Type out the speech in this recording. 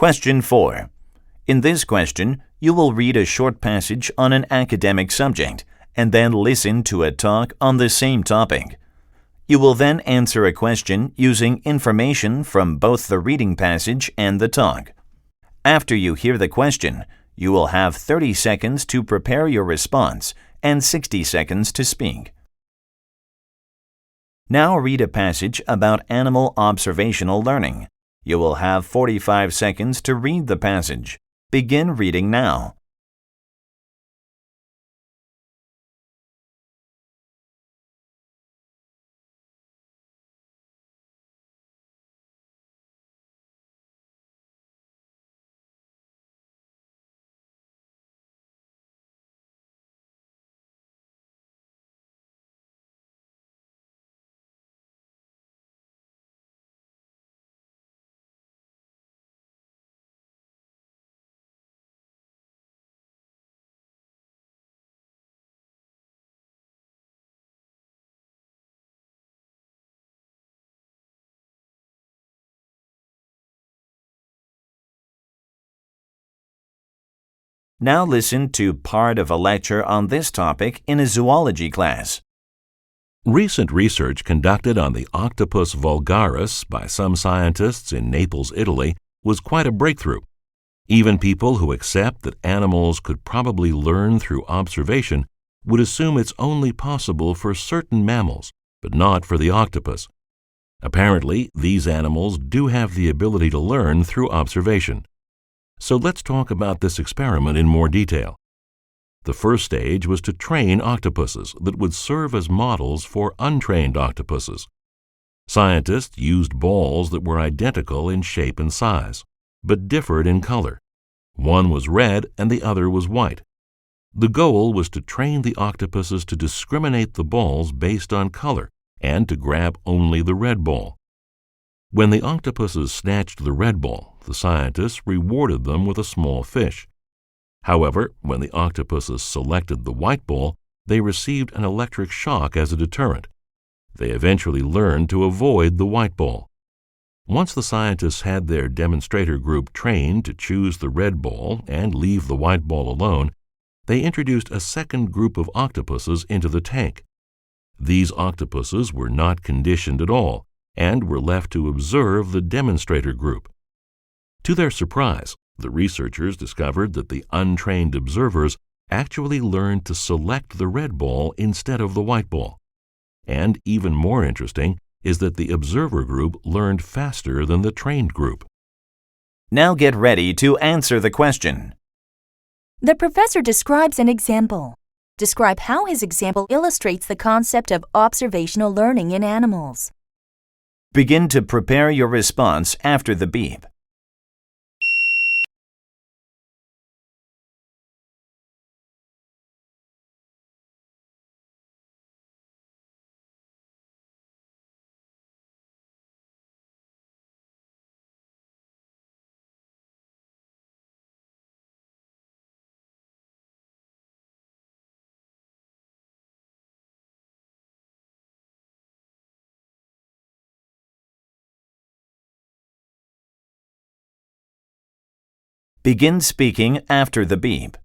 Question 4. In this question, you will read a short passage on an academic subject and then listen to a talk on the same topic. You will then answer a question using information from both the reading passage and the talk. After you hear the question, you will have 30 seconds to prepare your response and 60 seconds to speak. Now read a passage about animal observational learning. You will have 45 seconds to read the passage. Begin reading now. Now listen to part of a lecture on this topic in a zoology class. Recent research conducted on the Octopus vulgaris by some scientists in Naples, Italy, was quite a breakthrough. Even people who accept that animals could probably learn through observation would assume it's only possible for certain mammals, but not for the octopus. Apparently, these animals do have the ability to learn through observation. So let's talk about this experiment in more detail. The first stage was to train octopuses that would serve as models for untrained octopuses. Scientists used balls that were identical in shape and size, but differed in color. One was red and the other was white. The goal was to train the octopuses to discriminate the balls based on color and to grab only the red ball. When the octopuses snatched the red ball, the scientists rewarded them with a small fish. However, when the octopuses selected the white ball, they received an electric shock as a deterrent. They eventually learned to avoid the white ball. Once the scientists had their demonstrator group trained to choose the red ball and leave the white ball alone, they introduced a second group of octopuses into the tank. These octopuses were not conditioned at all and were left to observe the demonstrator group. To their surprise, the researchers discovered that the untrained observers actually learned to select the red ball instead of the white ball. And even more interesting is that the observer group learned faster than the trained group. Now get ready to answer the question. The professor describes an example. Describe how his example illustrates the concept of observational learning in animals. Begin to prepare your response after the beep. Begin speaking after the beep.